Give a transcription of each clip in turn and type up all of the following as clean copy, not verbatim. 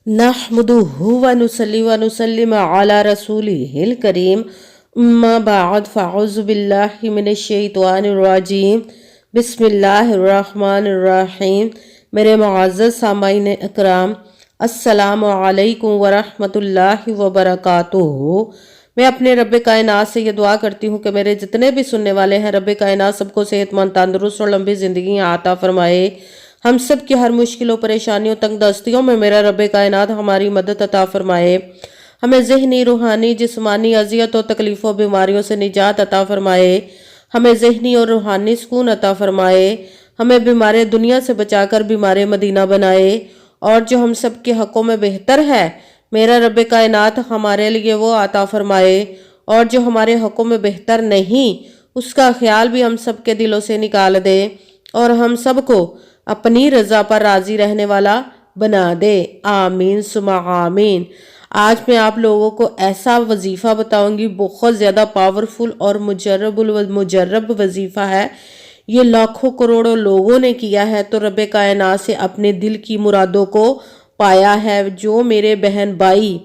नहमदुहु व नुसल्ली व नुसल्लिम अला रसूलिहिल करीम अम्मा बाद फ़अऊज़ु बिल्लाहि मिनश शैतानिर रजीम बिस्मिल्लाहिर्रहमानिर रहीम। मेरे मुअज़्ज़ज़ सामाईन इकराम, अस्सलामु अलैकुम व रहमतुल्लाहि व बरकातुहू। मैं अपने रब कायनात से ये दुआ करती हूँ कि मेरे जितने भी सुनने वाले हैं, रब कायनात सबको सेहतमंद, तंदुरुस्त और लंबी ज़िंदगी अता फरमाए। हम सब की हर मुश्किलों, परेशानियों, तंग दस्तियों में मेरा रब कायनात हमारी मदद अता फरमाए। हमें ज़हनी, रूहानी, जिस्मानी अज़ियत और तकलीफ़ों, बीमारियों से निजात अता फरमाए। हमें ज़हनी और रूहानी सुकून अता फरमाए। हमें बीमार दुनिया से बचाकर बीमार मदीना बनाए। और जो हम सब के हक़ों में बेहतर है, मेरा रब कायनात हमारे लिए वो अता फरमाए। और जो हमारे हक़ों में बेहतर नहीं, उसका ख्याल भी हम सब के दिलों से निकाल दे और हम सबको अपनी रज़ा पर राज़ी रहने वाला बना दे। आमीन सुमा आमीन। आज मैं आप लोगों को ऐसा वजीफ़ा बताऊंगी, बहुत ज़्यादा पावरफुल और मुजर्रब वजीफ़ा है। ये लाखों करोड़ों लोगों ने किया है तो रब कायनात से अपने दिल की मुरादों को पाया है। जो मेरे बहन भाई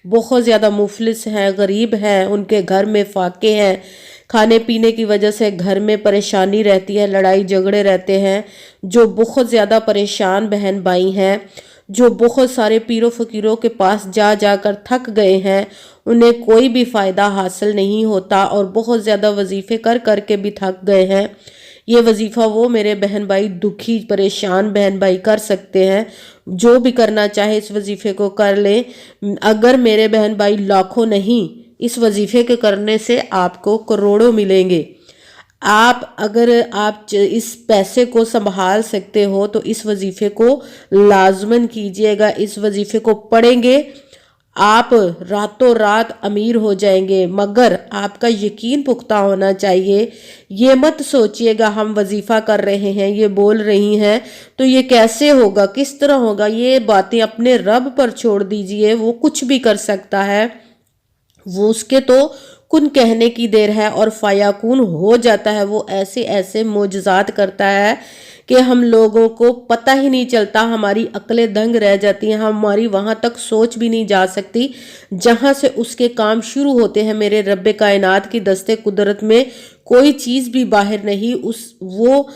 बहुत ज़्यादा मुफलिस हैं, गरीब हैं, उनके घर में फाके हैं, खाने पीने की वजह से घर में परेशानी रहती है, लड़ाई झगड़े रहते हैं, जो बहुत ज़्यादा परेशान बहन भाई हैं, जो बहुत सारे पीरों फ़कीरों के पास जा जाकर थक गए हैं, उन्हें कोई भी फ़ायदा हासिल नहीं होता और बहुत ज़्यादा वजीफ़े कर कर के भी थक गए हैं। ये वजीफ़ा वो मेरे बहन भाई, दुखी परेशान बहन भाई कर सकते हैं। जो भी करना चाहे इस वजीफ़े को कर ले। अगर मेरे बहन भाई लाखों नहीं, इस वजीफ़े के करने से आपको करोड़ों मिलेंगे। अगर आप इस पैसे को संभाल सकते हो तो इस वजीफ़े को लाजमन कीजिएगा। इस वजीफ़े को पढ़ेंगे, आप रातों रात अमीर हो जाएंगे। मगर आपका यकीन पुख्ता होना चाहिए। ये मत सोचिएगा हम वजीफ़ा कर रहे हैं, ये बोल रही हैं तो ये कैसे होगा, किस तरह होगा। ये बातें अपने रब पर छोड़ दीजिए, वो कुछ भी कर सकता है। वो उसके तो कुन कहने की देर है और फायाकुन हो जाता है। वो ऐसे ऐसे मोजज़ात करता है कि हम लोगों को पता ही नहीं चलता, हमारी अक्लें दंग रह जाती हैं, हमारी वहां तक सोच भी नहीं जा सकती जहां से उसके काम शुरू होते हैं। मेरे रब कायनात की दस्ते कुदरत में कोई चीज़ भी बाहर नहीं, वो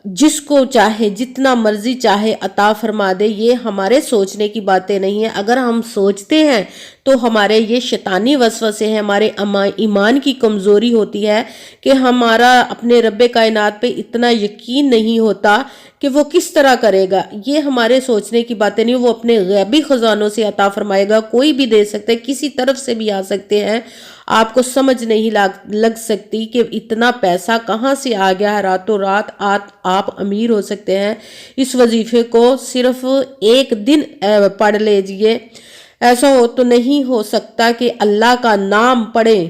जिसको चाहे जितना मर्जी चाहे अता फरमा दे। ये हमारे सोचने की बातें नहीं है। अगर हम सोचते हैं तो हमारे ये शैतानी वसवसे हैं, हमारे ईमान की कमज़ोरी होती है कि हमारा अपने रब कायनात पे इतना यकीन नहीं होता कि वो किस तरह करेगा। ये हमारे सोचने की बातें नहीं, वो अपने गैबी ख़जानों से अता फरमाएगा। कोई भी दे सकते, किसी तरफ से भी आ सकते हैं। आपको समझ नहीं लग सकती कि इतना पैसा कहाँ से आ गया है। रातों रात आप अमीर हो सकते हैं। इस वजीफे को सिर्फ एक दिन पढ़ लीजिए। ऐसा हो तो नहीं हो सकता कि अल्लाह का नाम पढ़ें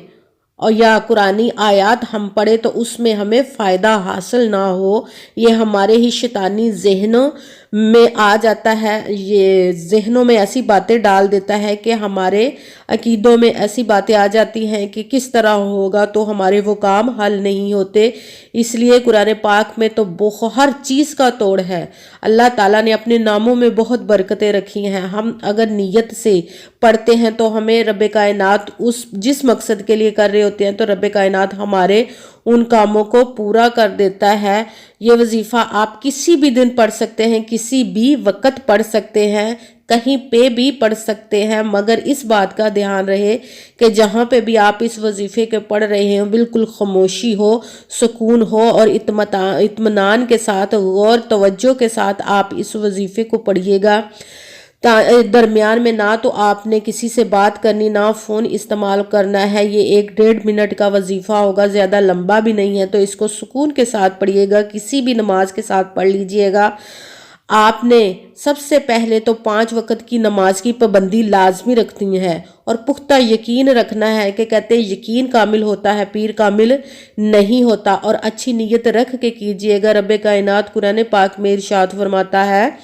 और या कुरानी आयात हम पढ़े तो उसमें हमें फ़ायदा हासिल ना हो। ये हमारे ही शैतानी जहनों में आ जाता है। ये जहनों में ऐसी बातें डाल देता है कि हमारे अकीदों में ऐसी बातें आ जाती हैं कि किस तरह होगा तो हमारे वो काम हल नहीं होते। इसलिए कुरान पाक में तो बहुत हर चीज़ का तोड़ है। अल्लाह ताला ने अपने नामों में बहुत बरकतें रखी हैं। हम अगर नीयत से पढ़ते हैं तो हमें रब कायनात जिस मकसद के लिए कर रहे होते हैं तो रब कायनात हमारे उन कामों को पूरा कर देता है। ये वजीफ़ा आप किसी भी दिन पढ़ सकते हैं, किसी भी वक़्त पढ़ सकते हैं, कहीं पे भी पढ़ सकते हैं। मगर इस बात का ध्यान रहे कि जहाँ पे भी आप इस वजीफ़े के पढ़ रहे हैं बिल्कुल खामोशी हो, सुकून हो और इत्मीनान के साथ, गौर तवज्जो के साथ आप इस वजीफ़े को पढ़िएगा। दरमियान में ना तो आपने किसी से बात करनी, ना फ़ोन इस्तेमाल करना है। ये 1-1.5 मिनट का वजीफ़ा होगा, ज़्यादा लंबा भी नहीं है। तो इसको सुकून के साथ पढ़िएगा, किसी भी नमाज के साथ पढ़ लीजिएगा। आपने सबसे पहले तो 5 वक़्त की नमाज की पाबंदी लाजमी रखनी है और पुख्ता यकीन रखना है कि कहते हैं यकीन कामिल होता है, पीर कामिल नहीं होता। और अच्छी नीयत रख के कीजिएगा। रब कायनात कुरान पाक में इरशाद फरमाता है,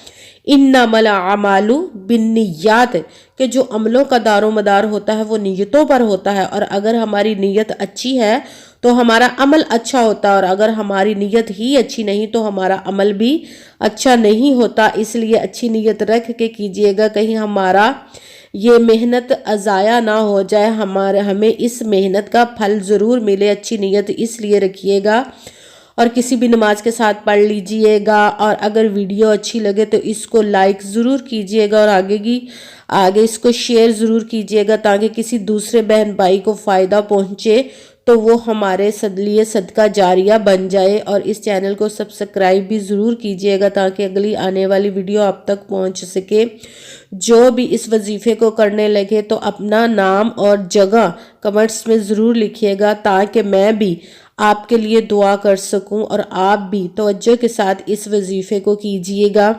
इन्नमल अमालु बिन्नियात, کہ جو عملوں کا دار و مدار ہوتا ہے وہ نیتوں پر ہوتا ہے، اور اگر ہماری نیت اچھی ہے تو ہمارا عمل اچھا ہوتا ہے، اور اگر ہماری نیت ہی اچھی نہیں تو ہمارا عمل بھی اچھا نہیں ہوتا۔ اس لیے اچھی نیت رکھ کے کیجئے گا، کہیں ہمارا یہ محنت ضائع نہ ہو جائے، ہمیں اس محنت کا پھل ضرور ملے۔ اچھی نیت اس لیے رکھیے گا، اور کسی بھی نماز کے ساتھ پڑھ لیجئے گا، اور اگر ویڈیو اچھی لگے تو اس کو لائک ضرور کیجئے گا، اور آگے اس کو شیئر ضرور کیجئے گا، تاکہ کسی دوسرے بہن بھائی کو فائدہ پہنچے تو وہ ہمارے لیے صدقہ جاریہ بن جائے۔ اور اس چینل کو سبسکرائب بھی ضرور کیجئے گا تاکہ اگلی آنے والی ویڈیو آپ تک پہنچ سکے۔ جو بھی اس وظیفے کو کرنے لگے تو اپنا نام اور جگہ کمنٹس میں ضرور لکھیے گا، تاکہ میں بھی آپ کے لیے دعا کر سکوں، اور آپ بھی توجہ کے ساتھ اس وظیفے کو کیجئے گا۔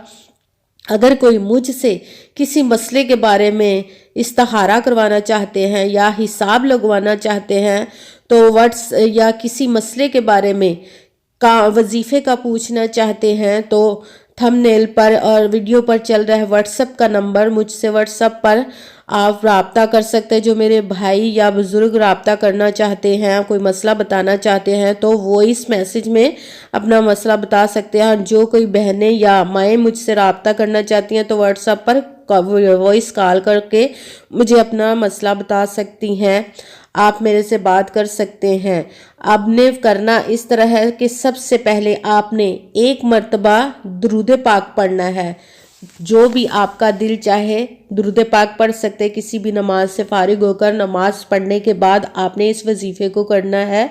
اگر کوئی مجھ سے کسی مسئلے کے بارے میں استخارہ کروانا چاہتے ہیں یا حساب لگوانا چاہتے ہیں تو یا کسی مسئلے کے بارے میں وظیفے کا پوچھنا چاہتے ہیں تو تھمبنیل پر اور ویڈیو پر چل رہا ہے واٹس ایپ کا نمبر، مجھ سے واٹس ایپ پر آپ رابطہ کر سکتے ہیں۔ جو میرے بھائی یا بزرگ رابطہ کرنا چاہتے ہیں، کوئی مسئلہ بتانا چاہتے ہیں تو وائس میسج میں اپنا مسئلہ بتا سکتے ہیں۔ جو کوئی بہنیں یا مائیں مجھ سے رابطہ کرنا چاہتی ہیں تو واٹس ایپ پر وائس کال کر کے مجھے اپنا مسئلہ بتا سکتی ہیں، آپ میرے سے بات کر سکتے ہیں۔ اب نے کرنا اس طرح ہے کہ سب سے پہلے آپ نے ایک مرتبہ درود پاک پڑھنا ہے۔ جو بھی آپ کا دل چاہے درود پاک پڑھ سکتے، کسی بھی نماز سے فارغ ہو کر نماز پڑھنے کے بعد آپ نے اس وظیفے کو کرنا ہے۔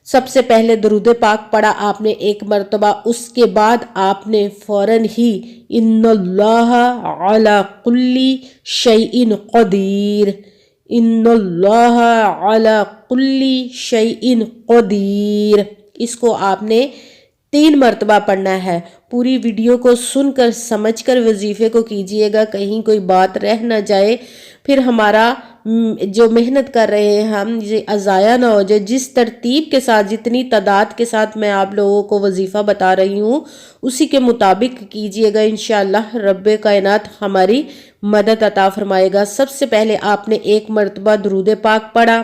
سب سے پہلے درود پاک پڑھا آپ نے ایک مرتبہ، اس کے بعد آپ نے فوراً ہی ان اللہ علی کل شیء قدیر، ان اللہ علی کل شیء قدیر، اس کو آپ نے 3 مرتبہ پڑھنا ہے۔ پوری ویڈیو کو سن کر سمجھ کر وظیفے کو کیجئے گا، کہیں کوئی بات رہ نہ جائے، پھر ہمارا جو محنت کر رہے ہیں ہم یہ ضائع نہ ہو جائے۔ جس ترتیب کے ساتھ، جتنی تعداد کے ساتھ میں آپ لوگوں کو وظیفہ بتا رہی ہوں اسی کے مطابق کیجئے گا، انشاءاللہ رب کائنات ہماری مدد عطا فرمائے گا۔ سب سے پہلے آپ نے ایک مرتبہ درود پاک پڑھا۔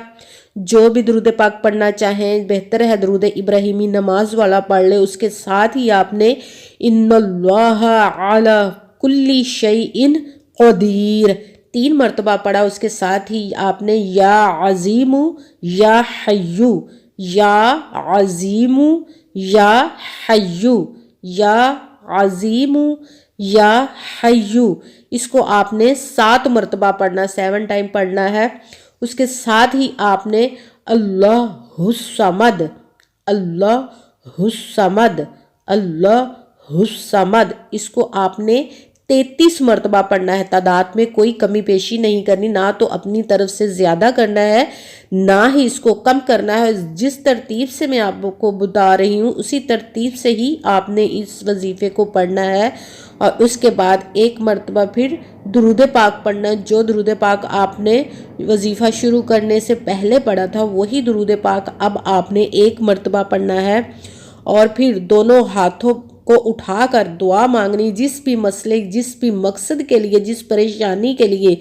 جو بھی درود پاک پڑھنا چاہیں بہتر ہے درود ابراہیمی نماز والا پڑھ لے، اس کے ساتھ ہی آپ نے ان اللہ علی کل شیء قدیر 3 مرتبہ پڑھا، اس کے ساتھ ہی آپ نے یا عظیم یا حیو، یا عظیم یا حیو، یا عظیم یا حیو، اس کو آپ نے 7 مرتبہ پڑھنا، 7 ٹائم پڑھنا ہے۔ اس کے ساتھ ہی آپ نے اللہ الصمد، اللہ الصمد، اللہ الصمد، اس کو آپ نے 33 مرتبہ پڑھنا ہے۔ تعداد میں کوئی کمی پیشی نہیں کرنی، نہ تو اپنی طرف سے زیادہ کرنا ہے نہ ہی اس کو کم کرنا ہے۔ جس ترتیب سے میں آپ کو بتا رہی ہوں اسی ترتیب سے ہی آپ نے اس وظیفے کو پڑھنا ہے، اور اس کے بعد ایک مرتبہ پھر درود پاک پڑھنا ہے۔ جو درود پاک آپ نے وظیفہ شروع کرنے سے پہلے پڑھا تھا وہی درود پاک اب آپ نے ایک مرتبہ پڑھنا ہے، اور پھر دونوں ہاتھوں کو اٹھا کر دعا مانگنی۔ جس بھی مسئلے، جس بھی مقصد کے لیے، جس پریشانی کے لیے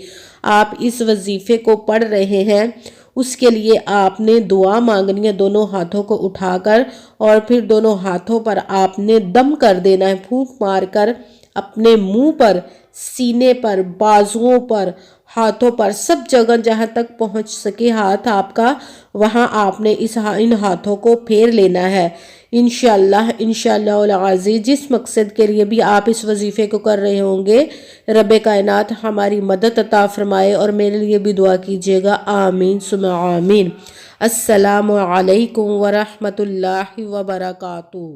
آپ اس وظیفے کو پڑھ رہے ہیں اس کے لیے آپ نے دعا مانگنی ہے دونوں ہاتھوں کو اٹھا کر، اور پھر دونوں ہاتھوں پر آپ نے دم کر دینا ہے، پھونک مار کر اپنے منہ پر، سینے پر، بازوؤں پر، ہاتھوں پر، سب جگہ جہاں تک پہنچ سکے ہاتھ آپ کا وہاں آپ نے ان ہاتھوں کو پھیر لینا ہے۔ انشاءاللہ العزیز جس مقصد کے لیے بھی آپ اس وظیفے کو کر رہے ہوں گے رب کائنات ہماری مدد عطا فرمائے، اور میرے لیے بھی دعا کیجیے گا، آمین ثم آمین۔ السلام علیکم ورحمۃ اللہ وبرکاتہ۔